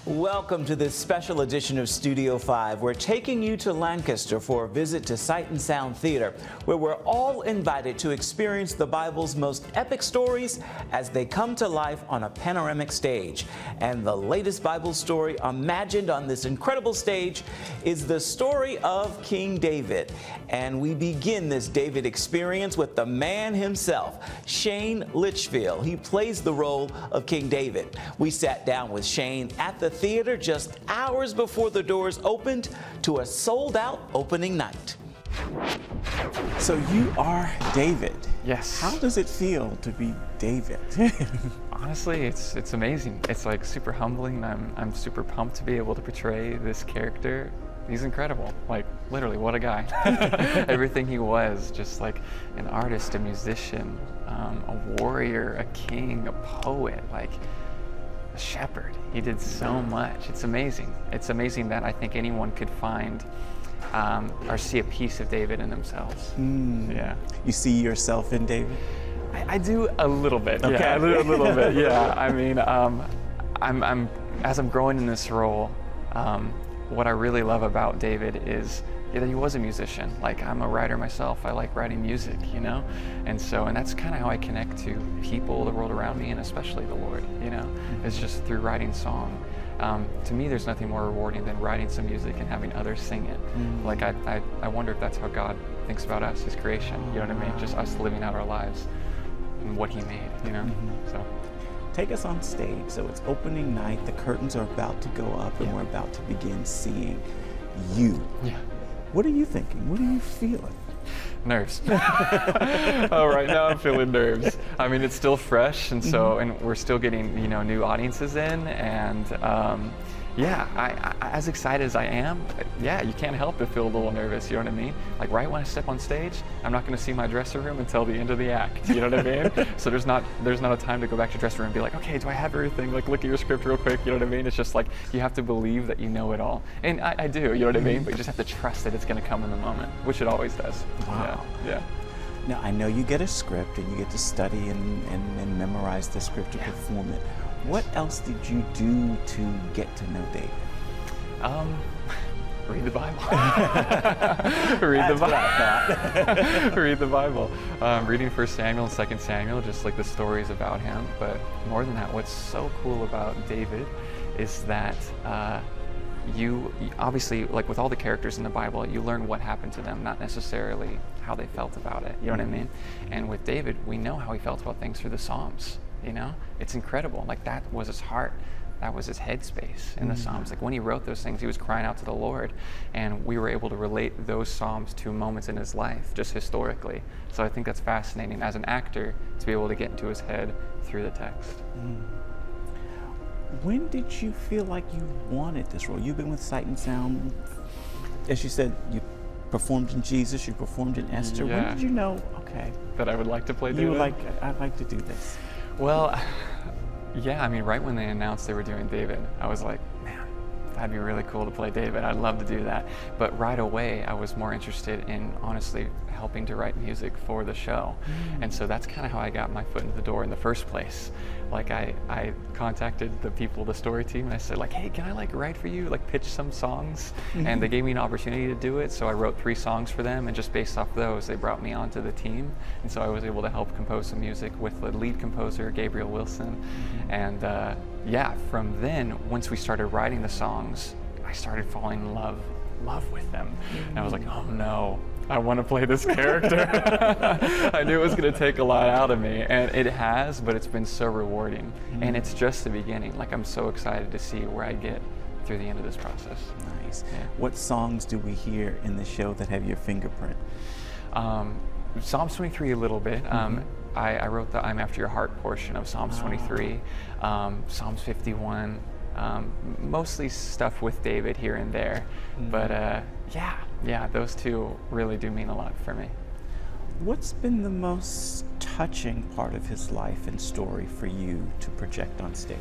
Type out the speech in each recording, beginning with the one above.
Welcome to this special edition of Studio 5. We're taking you to Lancaster for a visit to Sight and Sound Theater, where we're all invited to experience the Bible's most epic stories as they come to life on a panoramic stage. And the latest Bible story imagined on this incredible stage is the story of King David. And we begin this David experience with the man himself, Shane Litchfield. He plays the role of King David. We sat down with Shane at the theater just hours before the doors opened to a sold-out opening night. So you are David. Yes. How does it feel to be David? Honestly, it's amazing. It's like super humbling. I'm super pumped to be able to portray this character. He's incredible. Like, literally, what a guy. Everything he was, just like an artist, a musician, a warrior, a king, a poet, like a shepherd. He did so much. It's amazing. It's amazing that I think anyone could find or see a piece of David in themselves. Yeah. You see yourself in David? I do a little bit. Okay. Yeah, a little bit. Yeah. I mean, as I'm growing in this role, what I really love about David is that he was a musician. Like, I'm a writer myself. I like writing music, you know? And that's kind of how I connect to people, the world around me, and especially the Lord, you know? It's just through writing song. To me, there's nothing more rewarding than writing some music and having others sing it. Like, I wonder if that's how God thinks about us, his creation, you know what I mean? Just us living out our lives and what he made, you know? So. Take us on stage. So it's opening night, the curtains are about to go up, and we're about to begin seeing you. Yeah. What are you thinking? What are you feeling? Nerves. Oh, right now I'm feeling nerves. I mean, it's still fresh, and and we're still getting, you know, new audiences in, and yeah, I as excited as I am, yeah, you can't help but feel a little nervous, you know what I mean? Like, right when I step on stage, I'm not going to see my dressing room until the end of the act, you know what I mean? So there's not a time to go back to dressing room and be like, okay, do I have everything? Like, look at your script real quick, you know what I mean? It's just like, you have to believe that you know it all. And I do, you know what I mean? But you just have to trust that it's going to come in the moment, which it always does. Wow. Yeah. Now, I know you get a script and you get to study and memorize the script to perform it. What else did you do to get to know David? Read the Bible. Read the Bible. Read the Bible. Reading 1 Samuel and 2 Samuel, just like the stories about him. But more than that, what's so cool about David is that you obviously, like with all the characters in the Bible, you learn what happened to them, not necessarily how they felt about it. You know what I mean? And with David, we know how he felt about things through the Psalms. You know, it's incredible. Like, that was his heart. That was his headspace in the Psalms. Like, when he wrote those things, he was crying out to the Lord, and we were able to relate those Psalms to moments in his life, just historically. So I think that's fascinating as an actor to be able to get into his head through the text. When did you feel like you wanted this role? You've been with Sight and Sound, as you said, you performed in Jesus, you performed in Esther. Yeah. When did you know, okay, that I would like to play David? You were like, I'd like to do this. Well, yeah, I mean, right when they announced they were doing David, I was like, man, that'd be really cool to play David. I'd love to do that. But right away, I was more interested in, honestly, helping to write music for the show. And so that's kind of how I got my foot in the door in the first place. Like, I contacted the people, the story team, and I said, like, hey, can I like write for you, like pitch some songs? And they gave me an opportunity to do it, so I wrote 3 songs for them, and just based off those, they brought me onto the team. And so I was able to help compose some music with the lead composer, Gabriel Wilson. And yeah, from then, once we started writing the songs, I started falling in love with them. And I was like, oh no, I want to play this character. I knew it was going to take a lot out of me, and it has, but it's been so rewarding. And it's just the beginning. Like, I'm so excited to see where I get through the end of this process. Nice. Yeah. What songs do we hear in the show that have your fingerprint? Psalms 23 a little bit. I wrote the I'm After Your Heart portion of Psalms 23, Psalms 51, mostly stuff with David here and there. But yeah, those 2 really do mean a lot for me. What's been the most touching part of his life and story for you to project on stage?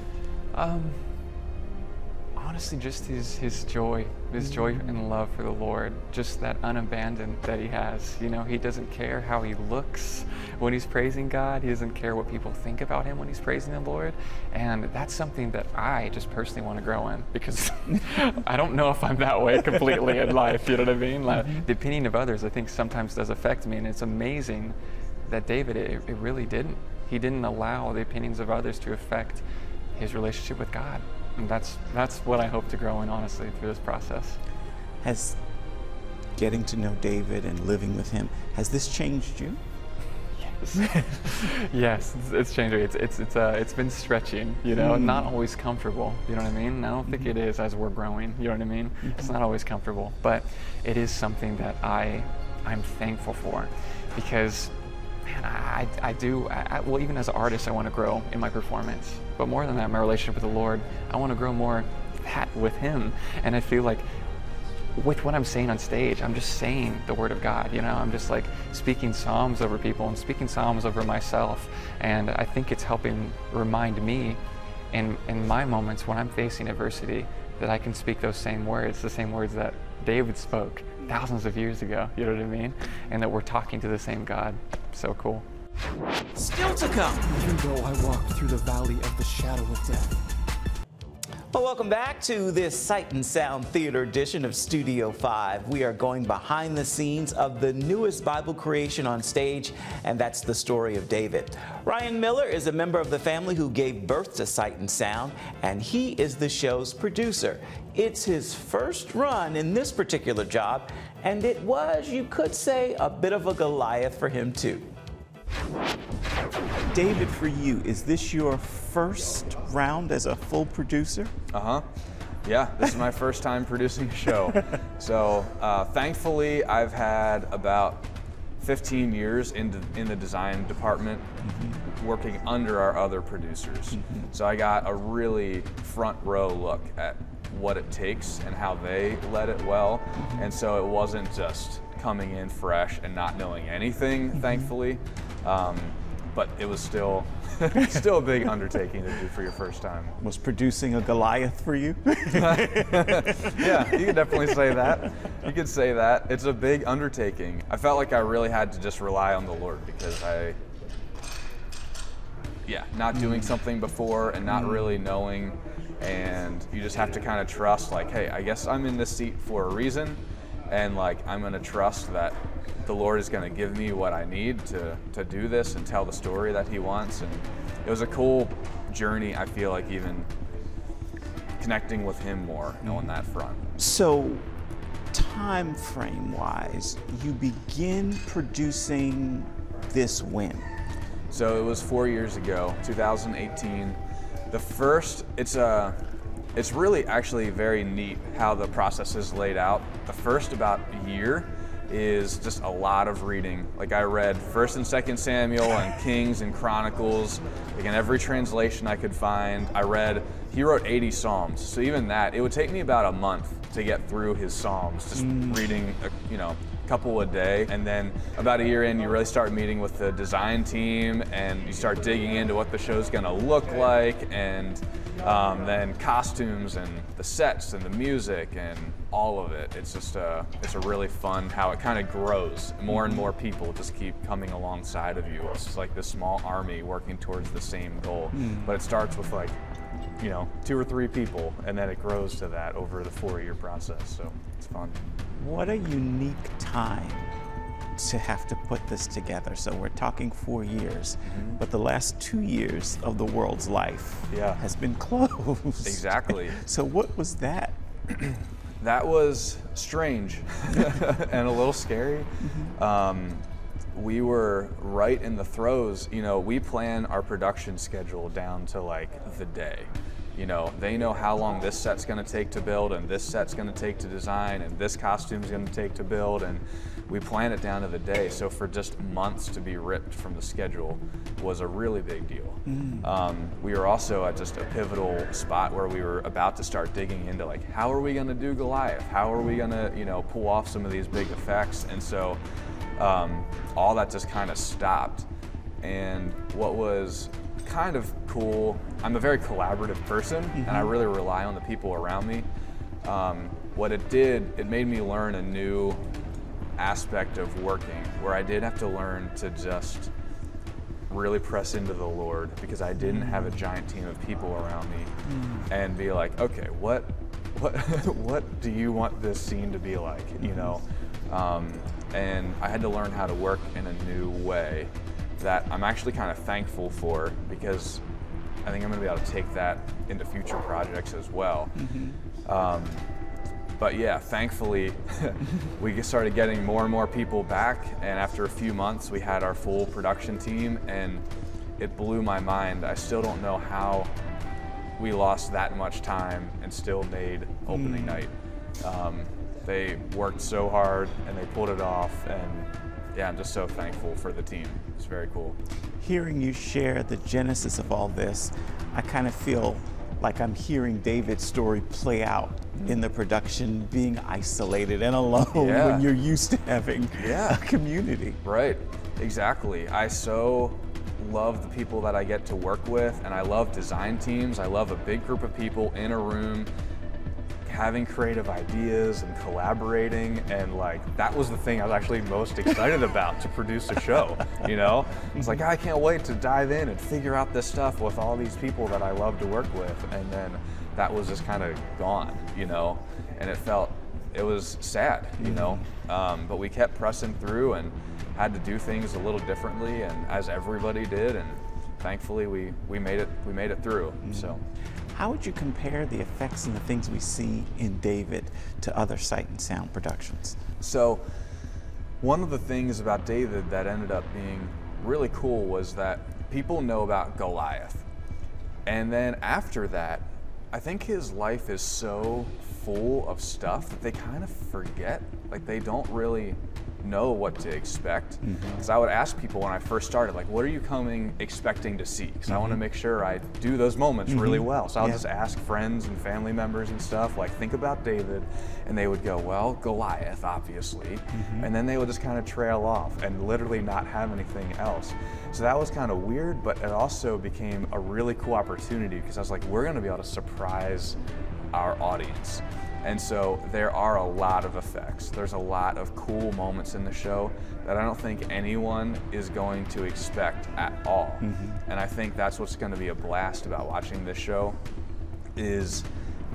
honestly, just his joy and love for the Lord, just that unabandoned that he has. You know, he doesn't care how he looks when he's praising God. He doesn't care what people think about him when he's praising the Lord. And that's something that I just personally want to grow in, because I don't know if I'm that way completely in life, you know what I mean? Like, the opinion of others, I think, sometimes does affect me, and it's amazing that David, it really didn't. He didn't allow the opinions of others to affect his relationship with God. And that's what I hope to grow in, honestly, through this process. Has getting to know David and living with him, has this changed you? Yes. Yes, it's changed me. It's been stretching, you know, not always comfortable, you know what I mean? I don't think it is as we're growing, you know what I mean? It's not always comfortable, but it is something that I'm thankful for, because man, well, even as an artist, I want to grow in my performance. But more than that, my relationship with the Lord, I want to grow more that with him. And I feel like with what I'm saying on stage, I'm just saying the word of God, you know? I'm just like speaking psalms over people and speaking psalms over myself. And I think it's helping remind me in my moments when I'm facing adversity that I can speak those same words, the same words that David spoke thousands of years ago, you know what I mean? And that we're talking to the same God. So cool. Still to come. Even though I walk through the valley of the shadow of death. Well, welcome back to this Sight and Sound Theater edition of Studio 5. We are going behind the scenes of the newest Bible creation on stage, and that's the story of David. Ryan Miller is a member of the family who gave birth to Sight and Sound, and he is the show's producer. It's his first run in this particular job, and it was, you could say, a bit of a Goliath for him too. David, for you, is this your first round as a full producer? Yeah, this is my first time producing a show. So thankfully, I've had about 15 years in the design department, working under our other producers. So I got a really front row look at what it takes and how they led it well. And so it wasn't just coming in fresh and not knowing anything, thankfully. But it was still a big undertaking to do for your first time. Was producing a Goliath for you? Yeah, you could definitely say that. You could say that. It's a big undertaking. I felt like I really had to just rely on the Lord, because not doing something before and not really knowing, and you just have to kind of trust, like, hey, I guess I'm in this seat for a reason, and like I'm going to trust that the Lord is going to give me what I need to do this and tell the story that he wants. And it was a cool journey, I feel like, even connecting with him more on that front. So, time frame wise, you begin producing this when? So it was 4 years ago, 2018. It's really actually very neat how the process is laid out. The first about a year is just a lot of reading. Like, I read 1st and 2nd Samuel and Kings and Chronicles, like in every translation I could find. He wrote 80 Psalms, so even that, it would take me about a month to get through his Psalms, just reading a couple a day. And then about a year in, you really start meeting with the design team, and you start digging into what the show's gonna look like, and then costumes and the sets and the music and all of it. It's just it's a really fun how it kind of grows. More and more people just keep coming alongside of you. It's just like this small army working towards the same goal. But it starts with like, 2 or 3 people, and then it grows to that over the 4-year process. So it's fun. What a unique time to have to put this together. So we're talking 4 years, but the last 2 years of the world's life has been closed. Exactly. So what was that? That was strange and a little scary. We were right in the throes. We plan our production schedule down to like the day. They know how long this set's gonna take to build, and this set's gonna take to design, and this costume's gonna take to build, and we plan it down to the day. So for just months to be ripped from the schedule was a really big deal. We were also at just a pivotal spot where we were about to start digging into like, how are we gonna do Goliath? How are we gonna, pull off some of these big effects? And so all that just kind of stopped. And what was kind of cool. I'm a very collaborative person, and I really rely on the people around me. What it did, it made me learn a new aspect of working, where I did have to learn to just really press into the Lord, because I didn't have a giant team of people around me, and be like, okay, what do you want this scene to be like, you know? And I had to learn how to work in a new way that I'm actually kind of thankful for, because I think I'm gonna be able to take that into future projects as well. But yeah, thankfully, we started getting more and more people back, and after a few months, we had our full production team, and it blew my mind. I still don't know how we lost that much time and still made opening night. They worked so hard, and they pulled it off, and yeah, I'm just so thankful for the team. It's very cool. Hearing you share the genesis of all this, I kind of feel like I'm hearing David's story play out in the production, being isolated and alone when you're used to having a community. Right, exactly. I so love the people that I get to work with, and I love design teams. I love a big group of people in a room having creative ideas and collaborating, and like that was the thing I was actually most excited about to produce a show, you know? It's like, I can't wait to dive in and figure out this stuff with all these people that I love to work with, and then that was just kind of gone, you know? And it was sad, you know? But we kept pressing through and had to do things a little differently, and as everybody did, and thankfully we made it through. So. How would you compare the effects and the things we see in David to other Sight and Sound productions? So one of the things about David that ended up being really cool was that people know about Goliath. And then after that, I think his life is so full of stuff that they kind of forget. Like, they don't really know what to expect. Because I would ask people when I first started, like, what are you coming expecting to see? Because I want to make sure I do those moments really well. So I'll just ask friends and family members and stuff, like, think about David, and they would go, well, Goliath, obviously. And then they would just kind of trail off and literally not have anything else. So that was kind of weird, but it also became a really cool opportunity, because I was like, we're going to be able to surprise our audience. And so there are a lot of effects. There's a lot of cool moments in the show that I don't think anyone is going to expect at all. And I think that's what's going to be a blast about watching this show is,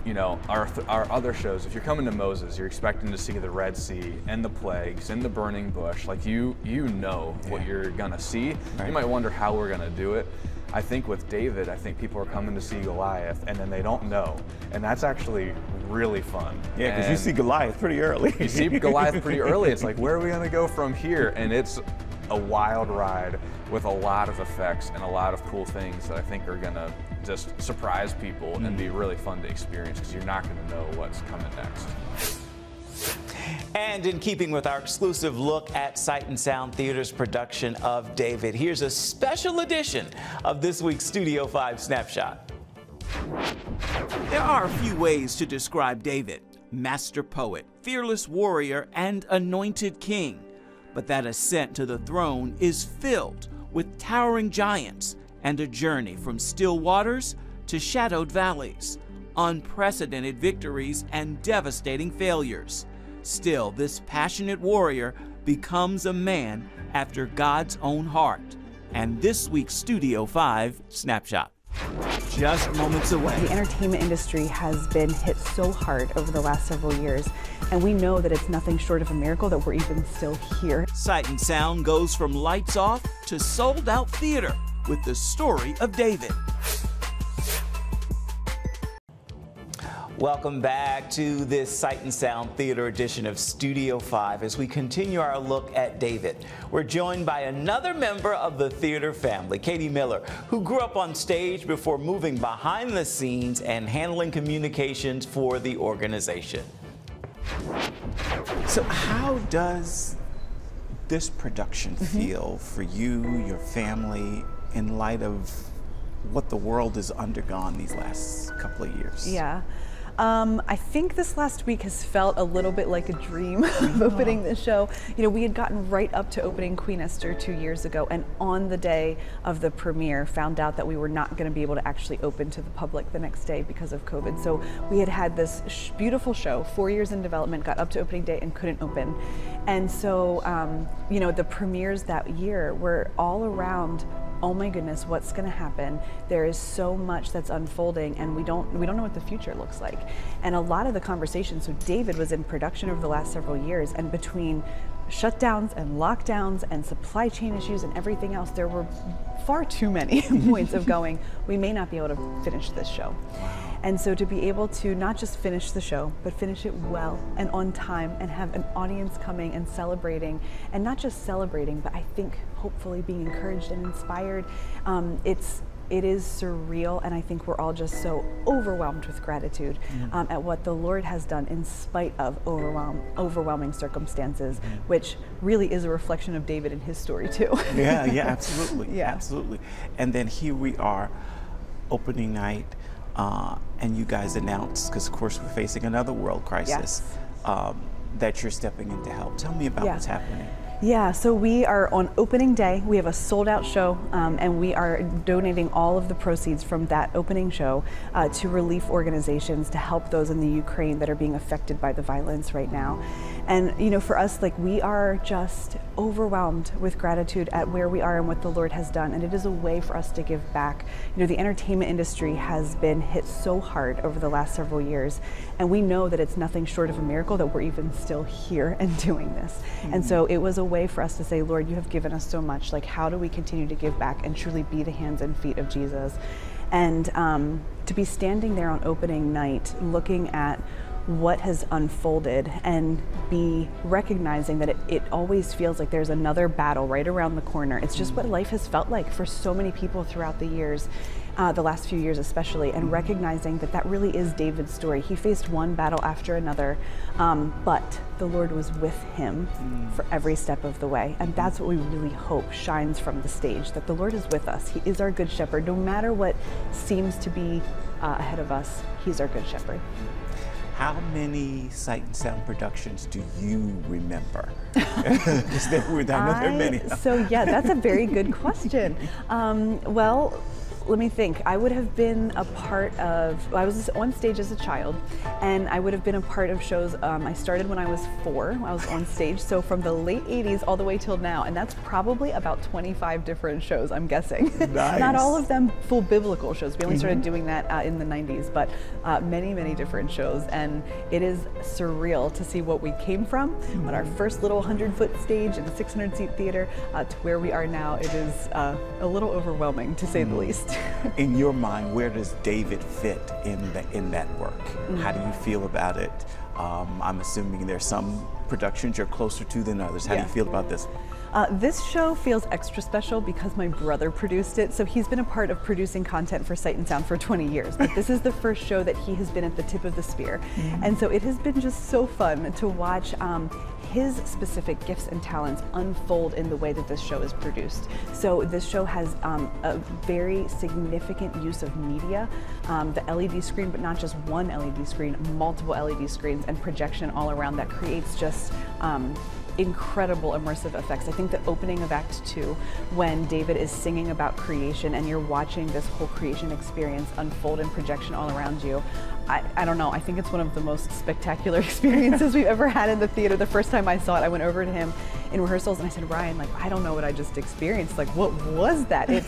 you know, our other shows. If you're coming to Moses, you're expecting to see the Red Sea and the plagues and the burning bush. Like, you know what you're gonna see. You might wonder how we're gonna do it. I think with David, I think people are coming to see Goliath, and then they don't know. And that's actually really fun. Yeah, because you see Goliath pretty early. You see Goliath pretty early. It's like, where are we gonna go from here? And it's a wild ride with a lot of effects and a lot of cool things that I think are gonna just surprise people and be really fun to experience, because you're not gonna know what's coming next. And in keeping with our exclusive look at Sight and Sound Theater's production of David, here's a special edition of this week's Studio 5 Snapshot. There are a few ways to describe David: master poet, fearless warrior, and anointed king. But that ascent to the throne is filled with towering giants and a journey from still waters to shadowed valleys, unprecedented victories and devastating failures. Still, this passionate warrior becomes a man after God's own heart. And this week's Studio 5 Snapshot. Just moments away. The entertainment industry has been hit so hard over the last several years, and we know that it's nothing short of a miracle that we're even still here. Sight and Sound goes from lights off to sold-out theater with the story of David. Welcome back to this Sight and Sound Theater edition of Studio 5 as we continue our look at David. We're joined by another member of the theater family, Katie Miller, who grew up on stage before moving behind the scenes and handling communications for the organization. So how does this production feel for you, your family, in light of what the world has undergone these last couple of years? Yeah. I think this last week has felt a little bit like a dream of opening this show. You know, we had gotten right up to opening Queen Esther 2 years ago, and on the day of the premiere found out that we were not going to be able to actually open to the public the next day because of COVID. So we had this beautiful show, 4 years in development, got up to opening day and couldn't open. And so, you know, the premieres that year were all around, oh my goodness, what's going to happen? There is so much that's unfolding, and we don't know what the future looks like. And a lot of the conversations, so David was in production over the last several years, and between shutdowns and lockdowns and supply chain issues and everything else, there were far too many points of going, we may not be able to finish this show. And so to be able to not just finish the show, but finish it well and on time and have an audience coming and celebrating, and not just celebrating, but I think hopefully being encouraged and inspired. It is surreal, and I think we're all just so overwhelmed with gratitude at what the Lord has done in spite of overwhelming circumstances, which really is a reflection of David and his story too. Yeah, absolutely, absolutely. And then here we are, opening night, and you guys announced, because of course we're facing another world crisis, that you're stepping in to help. Tell me about what's happening. Yeah, so we are on opening day. We have a sold out show, and we are donating all of the proceeds from that opening show to relief organizations to help those in the Ukraine that are being affected by the violence right now. And you know, for us, like, we are just overwhelmed with gratitude at where we are and what the Lord has done, and it is a way for us to give back. You know, the entertainment industry has been hit so hard over the last several years, and we know that it's nothing short of a miracle that we're even still here and doing this. And so it was a way for us to say, Lord, you have given us so much, like, how do we continue to give back and truly be the hands and feet of Jesus? And to be standing there on opening night looking at what has unfolded and be recognizing that it always feels like there's another battle right around the corner. It's just what life has felt like for so many people throughout the years, the last few years especially, and recognizing that that really is David's story. He faced one battle after another, but the Lord was with him for every step of the way. And that's what we really hope shines from the stage, that the Lord is with us. He is our good shepherd. No matter what seems to be ahead of us, he's our good shepherd. How many Sight and Sound productions do you remember? Because I know there are many. So yeah, that's a very good question. Well, let me think. I would have been a part of, I was on stage as a child, and I would have been a part of shows. I started when I was 4. I was on stage, so from the late 80s all the way till now, and that's probably about 25 different shows, I'm guessing. Nice. Not all of them full biblical shows. We only started doing that in the 90s, but many, many different shows, and it is surreal to see what we came from on our first little 100-foot stage in a 600-seat theater to where we are now. It is a little overwhelming, to say the least. In your mind, where does David fit in that work? How do you feel about it? I'm assuming there's some productions you're closer to than others. How do you feel about this one? This show feels extra special because my brother produced it. So he's been a part of producing content for Sight and Sound for 20 years. But this is the first show that he has been at the tip of the spear. And so it has been just so fun to watch his specific gifts and talents unfold in the way that this show is produced. So this show has a very significant use of media, the LED screen, but not just one LED screen, multiple LED screens and projection all around that creates just incredible immersive effects. I think the opening of Act 2, when David is singing about creation and you're watching this whole creation experience unfold in projection all around you, I don't know, I think it's one of the most spectacular experiences we've ever had in the theater. The first time I saw it, I went over to him in rehearsals and I said, Ryan, like, I don't know what I just experienced. Like, what was that? It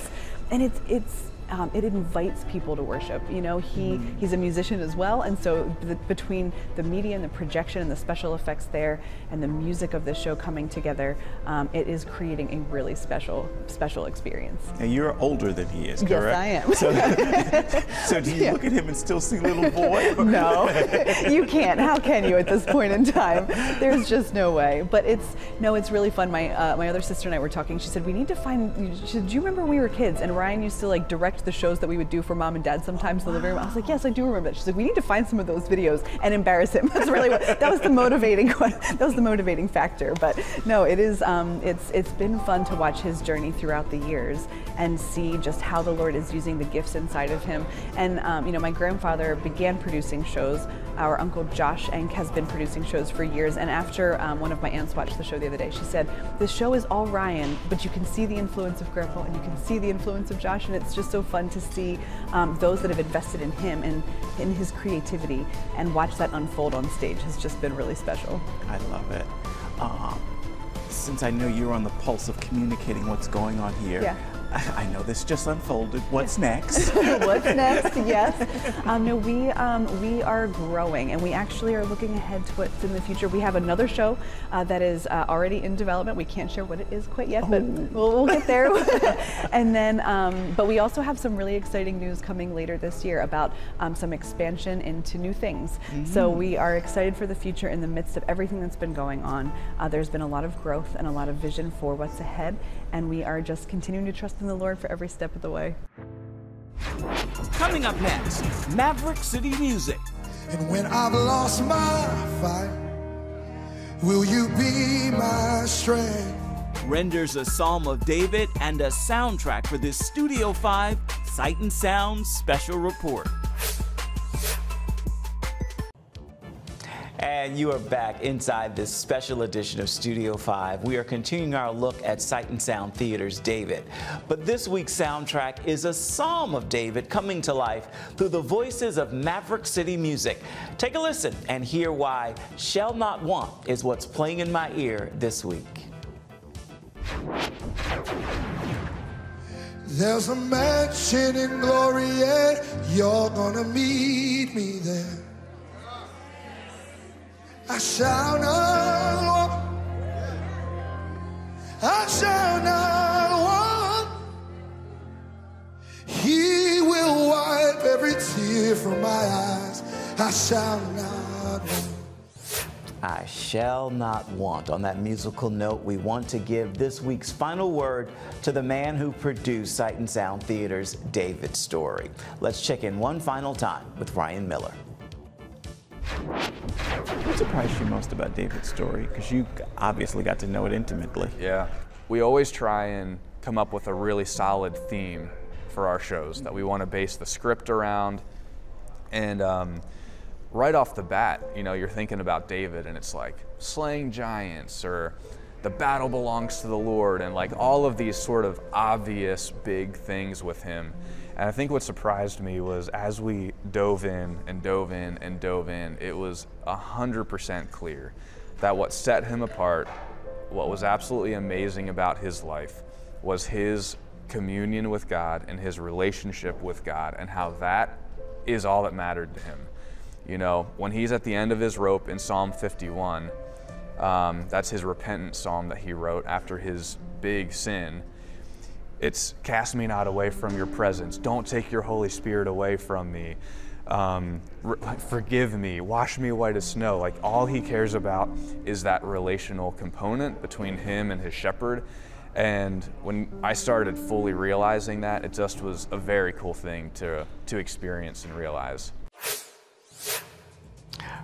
invites people to worship. You know, he's a musician as well, and so between the media and the projection and the special effects there and the music of the show coming together, it is creating a really special experience. And you're older than he is, correct? Yes, I am. So do you look at him and still see little boy? No, you can't. How can you at this point in time? There's just no way. But it's really fun. My other sister and I were talking. She said, we need to find, she said, do you remember when we were kids and Ryan used to like direct watch the shows that we would do for Mom and Dad sometimes in the living room. I was like, yes, I do remember that. She's like, we need to find some of those videos and embarrass him. That's really that was the motivating factor. But no, it is it's been fun to watch his journey throughout the years and see just how the Lord is using the gifts inside of him. And you know, my grandfather began producing shows. Our Uncle Josh Enck has been producing shows for years, and after one of my aunts watched the show the other day, she said, the show is all Ryan, but you can see the influence of Grandpa and you can see the influence of Josh, and it's just so fun to see those that have invested in him and in his creativity and watch that unfold on stage has just been really special. I love it. Since I know you're on the pulse of communicating what's going on here, yeah. I know this just unfolded. What's next? What's next? Yes. No, we are growing, and we actually are looking ahead to what's in the future. We have another show that is already in development. We can't share what it is quite yet, but we'll get there. And then, but we also have some really exciting news coming later this year about some expansion into new things. So we are excited for the future in the midst of everything that's been going on. There's been a lot of growth and a lot of vision for what's ahead, and we are just continuing to trust in the Lord for every step of the way. Coming up next, Maverick City Music. And when I've lost my fight, will you be my strength? Renders a Psalm of David and a soundtrack for this Studio 5 Sight and Sound special report. And you are back inside this special edition of Studio 5. We are continuing our look at Sight and Sound Theater's David. But this week's soundtrack is a Psalm of David coming to life through the voices of Maverick City Music. Take a listen and hear why Shall Not Want is what's playing in my ear this week. There's a mansion in glory, and you're gonna meet me there. I shall not want, I shall not want. He will wipe every tear from my eyes. I shall not want. I shall not want. On that musical note, we want to give this week's final word to the man who produced Sight and Sound Theater's David story. Let's check in one final time with Ryan Miller. What surprised you most about David's story? Because you obviously got to know it intimately. Yeah. We always try and come up with a really solid theme for our shows that we want to base the script around. And right off the bat, you know, you're thinking about David and it's like slaying giants or the battle belongs to the Lord and like all of these sort of obvious big things with him. And I think what surprised me was as we dove in and dove in and dove in, it was 100% clear that what set him apart, what was absolutely amazing about his life, was his communion with God and his relationship with God and how that is all that mattered to him. You know, when he's at the end of his rope in Psalm 51, that's his repentant psalm that he wrote after his big sin. It's cast me not away from your presence. Don't take your Holy Spirit away from me. Forgive me, wash me white as snow. Like all he cares about is that relational component between him and his shepherd. And when I started fully realizing that, it just was a very cool thing to experience and realize.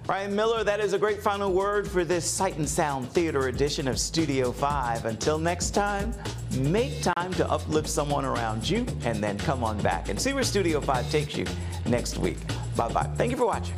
Ryan Miller, that is a great final word for this Sight and Sound Theater edition of Studio 5. Until next time, make time to uplift someone around you and then come on back and see where Studio 5 takes you next week. Bye-bye. Thank you for watching.